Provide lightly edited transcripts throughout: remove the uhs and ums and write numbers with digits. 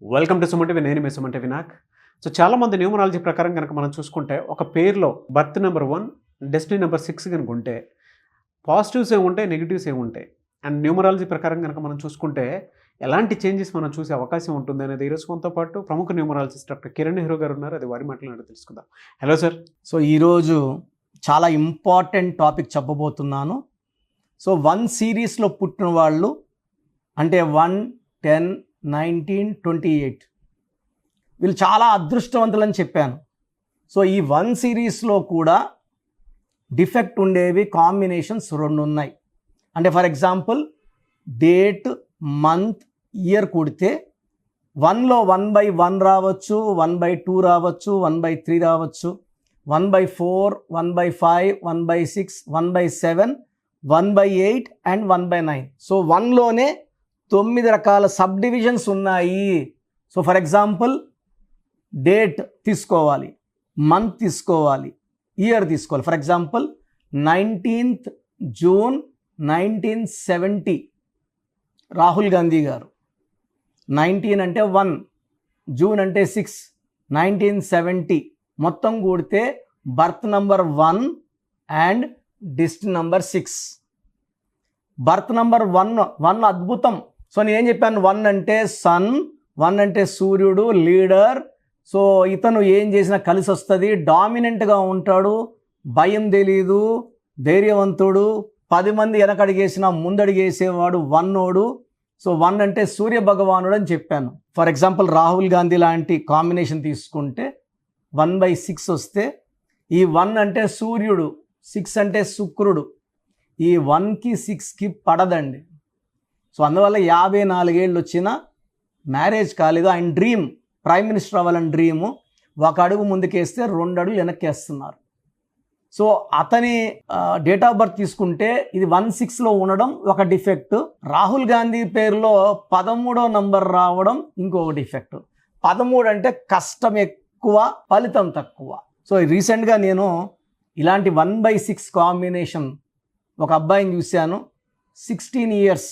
Welcome to Suman TV. నేను మీ Suman TV Vinayak. So చాలామంది numerology ప్రకారం కనుక మనం చూసుకుంటే ఒక పేరులో బర్త్ నెంబర్ 1, డెస్టినీ నెంబర్ 6 కనుక ఉంటే పాజిటివ్స్ ఏముంటాయి, నెగిటివ్స్ ఏముంటాయి, అండ్ న్యూమరాలజీ ప్రకారం కనుక మనం చూసుకుంటే ఎలాంటి చేంజెస్ మనం చూసే అవకాశం ఉంటుంది అనేది ఈరోజు మనతో పాటు ప్రముఖ న్యూమరాలజిస్ట్ డాక్టర్ కిరణ్ నెహ్రూ గారు ఉన్నారు. అది వారి మాటలు తెలుసుకుందాం. Hello sir. సో ఈరోజు చాలా ఇంపార్టెంట్ టాపిక్ చెప్పబోతున్నాను. సో 1 సిరీస్లో పుట్టిన వాళ్ళు అంటే 1, 10, 19, 28 వీళ్ళు చాలా అదృష్టవంతులని చెప్పాను. సో ఈ 1 సిరీస్లో కూడా డిఫెక్ట్ ఉండేవి కాంబినేషన్స్ 2 ఉన్నాయి. అంటే for example date, month, year కూడితే 1లో 1/1 రావచ్చు, 1/2 రావచ్చు, 1/3 రావచ్చు, 1/4, 1/5, 1/6, 1/7, 1/8 అండ్ 1/9. సో 1లోనే 9 రకాల సబ్ డివిజన్స్ ఉన్నాయి. సో ఫర్ ఎగ్జాంపుల్ డేట్ తీసుకోవాలి, మంత్ తీసుకోవాలి, ఇయర్ తీసుకోవాలి. For example 19th June 1970 Rahul Gandhi గారు. 19 అంటే 1, జూన్ అంటే 6, 1970 మొత్తం కూడితే birth number 1 and destiny number 6. Birth number 1 అద్భుతం. సో నేనేం చెప్పాను, 1 అంటే సన్, 1 అంటే సూర్యుడు, లీడర్. సో ఇతను ఏం చేసినా కలిసి వస్తుంది, డామినెంట్గా ఉంటాడు, భయం తెలీదు, ధైర్యవంతుడు, 10 మంది వెనకడిగేసినా ముందడిగేసేవాడు 1. సో 1 అంటే సూర్య భగవానుడు అని చెప్పాను. ఫర్ ఎగ్జాంపుల్ రాహుల్ గాంధీ లాంటి కాంబినేషన్ తీసుకుంటే 1/6 వస్తే ఈ 1 అంటే సూర్యుడు, 6 అంటే శుక్రుడు. ఈ 1కి 6కి పడదండి. సో అందువల్ల 54 ఏళ్ళు వచ్చినా మ్యారేజ్ కాలేదు. ఆయన డ్రీమ్ ప్రైమ్ మినిస్టర్ అవ్వాలని డ్రీము. 1 అడుగు ముందుకేస్తే 2 అడుగులు వెనక్కేస్తున్నారు. సో అతని డేట్ ఆఫ్ బర్త్ తీసుకుంటే ఇది 16లో ఉండడం ఒక డిఫెక్ట్. రాహుల్ గాంధీ పేరులో 13వ నంబర్ రావడం ఇంకొక డిఫెక్ట్. 13 అంటే కష్టం ఎక్కువ, ఫలితం తక్కువ. సో రీసెంట్గా నేను ఇలాంటి 1/6 కాంబినేషన్ ఒక అబ్బాయిని చూశాను. 16 years.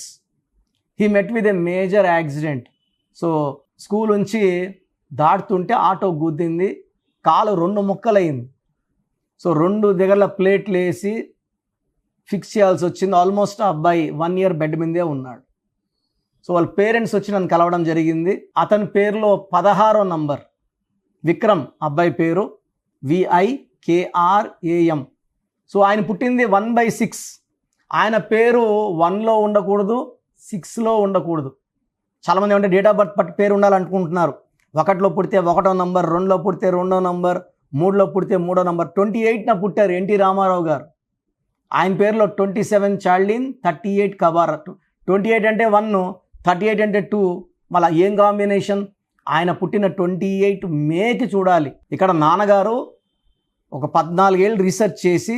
He met with a major accident. So school నుంచి దాటుతుంటే ఆటో గుద్దింది, కాలు 2 ముక్కలైంది. సో 2 దగ్గర ప్లేట్లు వేసి ఫిక్స్ చేయాల్సి వచ్చింది. ఆల్మోస్ట్ ఆ అబ్బాయి 1 year బెడ్ మీదే ఉన్నాడు. సో వాళ్ళ పేరెంట్స్ వచ్చి నన్ను కలవడం జరిగింది. అతని పేరులో 16వ నంబర్ విక్రమ్, అబ్బాయి పేరు VIKRAM. సో ఆయన పుట్టింది 1/6. ఆయన పేరు 1లో ఉండకూడదు, 6లో ఉండకూడదు. చాలామంది ఏమంటే డేట్ ఆఫ్ బర్త్ పేరు ఉండాలనుకుంటున్నారు. 1లో పుడితే 1వ నంబర్, 2లో పుడితే 2వ నంబర్, 3లో పుడితే 3వ నంబర్. 28న పుట్టారు ఎన్టీ రామారావు గారు. ఆయన పేరులో 27 చార్లిన్, 38 కబార్. 28 అంటే 1, 38 అంటే 2. మళ్ళీ ఏం కాంబినేషన్. ఆయన పుట్టిన 28 మేకి చూడాలి. ఇక్కడ నాన్నగారు ఒక 14 ఏళ్ళు రీసెర్చ్ చేసి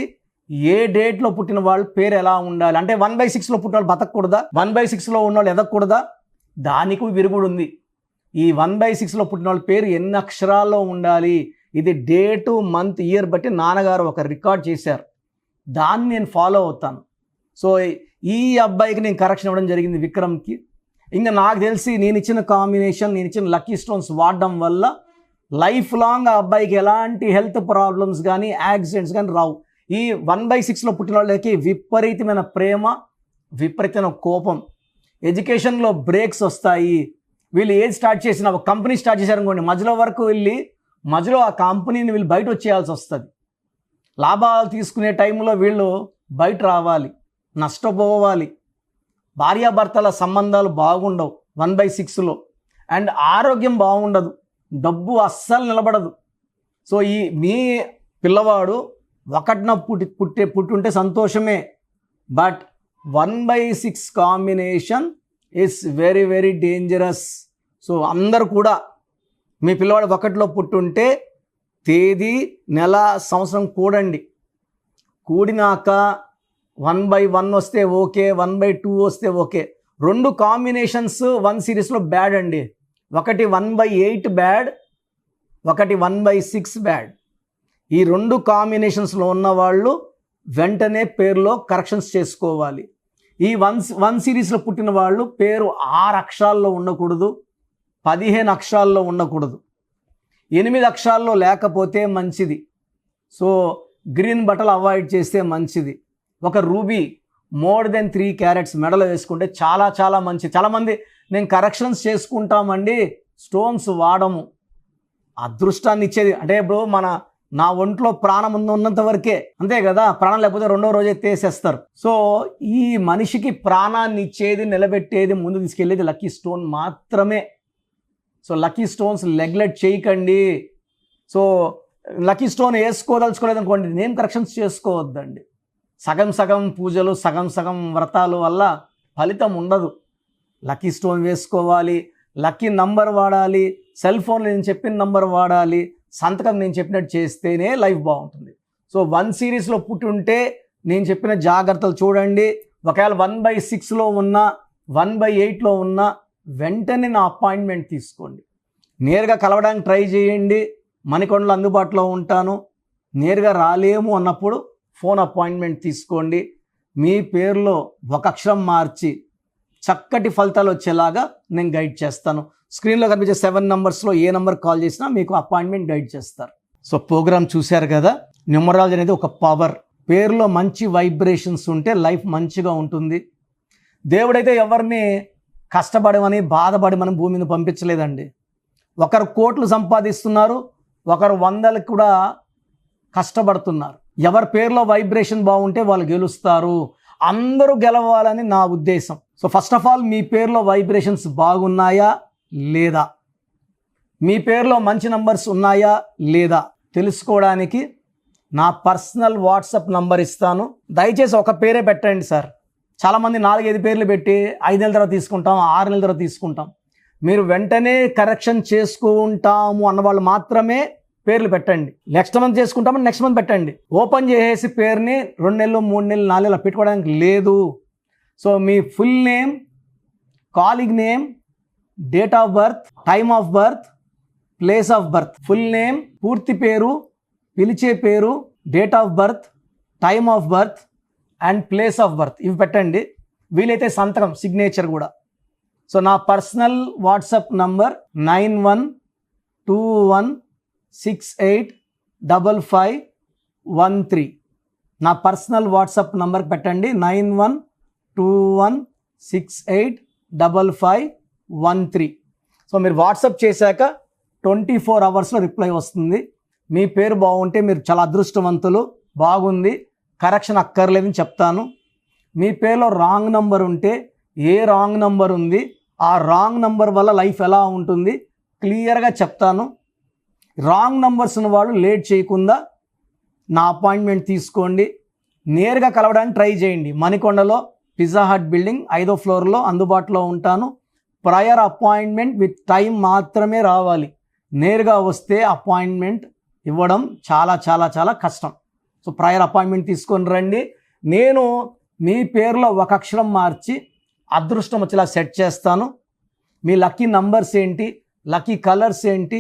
ఏ డేట్లో పుట్టిన వాళ్ళు పేరు ఎలా ఉండాలి అంటే 1/6లో పుట్టిన వాళ్ళు బతకూడదా, 1/6లో ఉన్న వాళ్ళు ఎదగకూడదా, దానికి విరుగుడు ఉంది. ఈ 1/6లో పుట్టిన వాళ్ళ పేరు ఎన్ని అక్షరాల్లో ఉండాలి, ఇది డేటు, మంత్, ఇయర్ బట్టి నాన్నగారు ఒక రికార్డ్ చేశారు. దాన్ని నేను ఫాలో అవుతాను. సో ఈ అబ్బాయికి నేను కరెక్షన్ ఇవ్వడం జరిగింది, విక్రమ్కి. ఇంకా నాకు తెలిసి నేను ఇచ్చిన కాంబినేషన్, నేను ఇచ్చిన లక్కీ స్టోన్స్ వాడడం వల్ల లైఫ్ లాంగ్ ఆ అబ్బాయికి ఎలాంటి హెల్త్ ప్రాబ్లమ్స్ కానీ యాక్సిడెంట్స్ కానీ రావు. ఈ 1/6లో పుట్టిన వాళ్ళకి విపరీతమైన ప్రేమ, విపరీతమైన కోపం, ఎడ్యుకేషన్లో బ్రేక్స్ వస్తాయి. వీళ్ళు ఏది స్టార్ట్ చేసినా, ఒక కంపెనీ స్టార్ట్ చేశారనుకోండి, మధ్యలో వరకు వెళ్ళి మధ్యలో ఆ కంపెనీని వీళ్ళు బయట వచ్చేయాల్సి వస్తుంది. లాభాలు తీసుకునే టైంలో వీళ్ళు బయట రావాలి, నష్టపోవాలి. భార్యాభర్తల సంబంధాలు బాగుండవు 1/6లో. అండ్ ఆరోగ్యం బాగుండదు, డబ్బు అస్సలు నిలబడదు. సో ఈ మీ పిల్లవాడు 1న పుట్టుంటే సంతోషమే, but 1/6 combination is very very dangerous. So అందరూ కూడా మీ పిల్లవాడు 1లో పుట్టుంటే తేదీ, నెల, సంవత్సరం కూడండి. కూడినాక 1/1 వస్తే ఓకే, 1/2 వస్తే ఓకే. 2 కాంబినేషన్స్ 1 సిరీస్లో బ్యాడ్ అండి. ఒకటి 1/8 బ్యాడ్, ఒకటి 1/6 బ్యాడ్. ఈ 2 కాంబినేషన్స్లో ఉన్నవాళ్ళు వెంటనే పేరులో కరెక్షన్స్ చేసుకోవాలి. ఈ 1 సిరీస్లో పుట్టిన వాళ్ళు పేరు 6 అక్షరాల్లో ఉండకూడదు, 15 అక్షరాల్లో ఉండకూడదు, 8 అక్షరాల్లో లేకపోతే మంచిది. సో గ్రీన్ బట్టలు అవాయిడ్ చేస్తే మంచిది. ఒక రూబీ మోర్ దెన్ 3 క్యారెట్స్ మెడలో వేసుకుంటే చాలా చాలా మంచిది. చాలామంది నేను కరెక్షన్స్ చేసుకుంటామండి, స్టోన్స్ వాడము. అదృష్టాన్ని ఇచ్చేది అంటే ఇప్పుడు నా ఒంట్లో ప్రాణం ఉన్నంత వరకే, అంతే కదా. ప్రాణం లేకపోతే రెండో రోజే తీసేస్తారు. సో ఈ మనిషికి ప్రాణాన్ని ఇచ్చేది, నిలబెట్టేది, ముందు తీసుకెళ్ళేది లక్కీ స్టోన్ మాత్రమే. సో లక్కీ స్టోన్స్ నెగ్లెక్ట్ చేయకండి. సో లక్కీ స్టోన్ వేసుకోదలుచుకోలేదు అనుకోండి, నేమ్ కరెక్షన్స్ చేసుకోవద్దండి. సగం సగం పూజలు, సగం సగం వ్రతాలు వల్ల ఫలితం ఉండదు. లక్కీ స్టోన్ వేసుకోవాలి, లక్కీ నంబర్ వాడాలి, సెల్ ఫోన్లో నేను చెప్పిన నంబర్ వాడాలి, సంతకం నేను చెప్పినట్టు చేస్తేనే లైఫ్ బాగుంటుంది. సో 1 సిరీస్లో పుట్టి ఉంటే నేను చెప్పిన జాగ్రత్తలు చూడండి. ఒకవేళ 1/6లో ఉన్నా 1/8లో ఉన్నా వెంటనే నా అపాయింట్మెంట్ తీసుకోండి. నేరుగా కలవడానికి ట్రై చేయండి. మణికొండలో అందుబాటులో ఉంటాను. నేరుగా రాలేము అన్నప్పుడు ఫోన్ అపాయింట్మెంట్ తీసుకోండి. మీ పేరులో ఒక అక్షరం మార్చి చక్కటి ఫలితాలు వచ్చేలాగా నేను గైడ్ చేస్తాను. స్క్రీన్లో కనిపించే 7 నంబర్స్లో ఏ నెంబర్ కాల్ చేసినా మీకు అపాయింట్మెంట్ గైడ్ చేస్తారు. సో ప్రోగ్రామ్ చూశారు కదా. న్యూమరాలజీ అనేది ఒక పవర్. పేరులో మంచి వైబ్రేషన్స్ ఉంటే లైఫ్ మంచిగా ఉంటుంది. దేవుడైతే ఎవరిని కష్టపడమని బాధపడమని భూమి మీద పంపించలేదండి. ఒకరు కోట్లు సంపాదిస్తున్నారు, ఒకరు 100లకు కూడా కష్టపడుతున్నారు. ఎవరి పేరులో వైబ్రేషన్ బాగుంటే వాళ్ళు గెలుస్తారు. అందరూ గెలవాలని నా ఉద్దేశం. సో ఫస్ట్ ఆఫ్ ఆల్ మీ పేరులో వైబ్రేషన్స్ బాగున్నాయా లేదా, మీ పేరులో మంచి నంబర్స్ ఉన్నాయా లేదా తెలుసుకోవడానికి నా పర్సనల్ వాట్సాప్ నంబర్ ఇస్తాను. దయచేసి ఒక పేరే పెట్టండి సార్. చాలామంది 4-5 పేర్లు పెట్టి 5 నెలల తర్వాత తీసుకుంటాం, 6 నెలల తర్వాత తీసుకుంటాం. మీరు వెంటనే కరెక్షన్ చేసుకుంటాము అన్నవాళ్ళు మాత్రమే పేర్లు పెట్టండి. నెక్స్ట్ మంత్ చేసుకుంటామని నెక్స్ట్ మంత్ పెట్టండి. ఓపెన్ చేసేసి పేరుని 2 నెలలు 3 నెలలు 4 నెలలు పెట్టుకోవడానికి లేదు. So me full name, calling name, date of birth, time of birth, place of birth, full name, పూర్తి పేరు, పిలిచే పేరు, date of birth, time of birth and place of birth ఇవి పెట్టండి. వీలైతే సంతకం, సిగ్నేచర్ కూడా. సో నా పర్సనల్ వాట్సాప్ నంబర్ 9121685513. నా పర్సనల్ వాట్సాప్ నంబర్ పెట్టండి 9121685513. సో మీరు వాట్సాప్ చేశాక 24 అవర్స్లో రిప్లై వస్తుంది. మీ పేరు బాగుంటే మీరు చాలా అదృష్టవంతులు. బాగుంది, కరెక్షన్ అక్కర్లేదని చెప్తాను. మీ పేరులో రాంగ్ నంబర్ ఉంటే ఏ రాంగ్ నంబర్ ఉంది, ఆ రాంగ్ నంబర్ వల్ల లైఫ్ ఎలా ఉంటుంది క్లియర్గా చెప్తాను. రాంగ్ నంబర్స్ ఉన్న వాళ్ళు లేట్ చేయకుండా నా అపాయింట్మెంట్ తీసుకోండి. నేరుగా కలవడానికి ట్రై చేయండి. మణికొండలో పిజ్జా హట్ బిల్డింగ్ 5వ ఫ్లోర్లో అందుబాటులో ఉంటాను. ప్రయర్ అపాయింట్మెంట్ విత్ టైం మాత్రమే రావాలి. నేరుగా వస్తే అపాయింట్మెంట్ ఇవ్వడం చాలా చాలా చాలా కష్టం. సో ప్రయర్ అపాయింట్మెంట్ తీసుకొని రండి. నేను మీ పేరులో ఒక అక్షరం మార్చి అదృష్టం వచ్చేలా సెట్ చేస్తాను. మీ లక్కీ నంబర్స్ ఏంటి, లక్కీ కలర్స్ ఏంటి,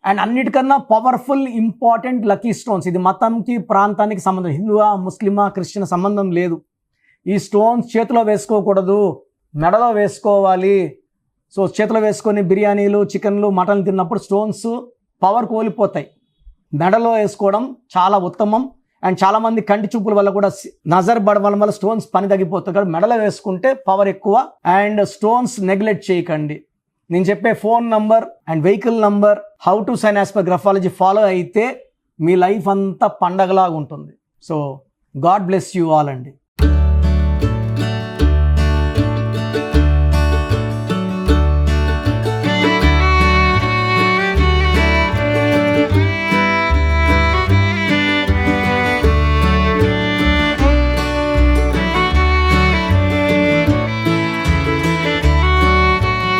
అండ్ అన్నిటికన్నా పవర్ఫుల్ ఇంపార్టెంట్ లక్కీ స్టోన్స్. ఇది మతంకి ప్రాంతానికి సంబంధం, హిందువా ముస్లిమా క్రిస్టియన్ సంబంధం లేదు. ఈ స్టోన్స్ చేతిలో వేసుకోకూడదు, మెడలో వేసుకోవాలి. సో చేతిలో వేసుకొని బిర్యానీలు, చికెన్లు, మటన్లు తిన్నప్పుడు స్టోన్స్ పవర్ కోల్పోతాయి. మెడలో వేసుకోవడం చాలా ఉత్తమం. అండ్ చాలామంది కంటి చూపుల వల్ల కూడా నజర్ పడడం వల్ల స్టోన్స్ పని తగ్గిపోతుంది. కాబట్టి మెడలో వేసుకుంటే పవర్ ఎక్కువ. అండ్ స్టోన్స్ నెగ్లెక్ట్ చేయకండి. నేను చెప్పే phone number and vehicle number, how to sign as per graphology follow అయితే మీ లైఫ్ అంతా పండగలాగా ఉంటుంది. So God bless you all అండి.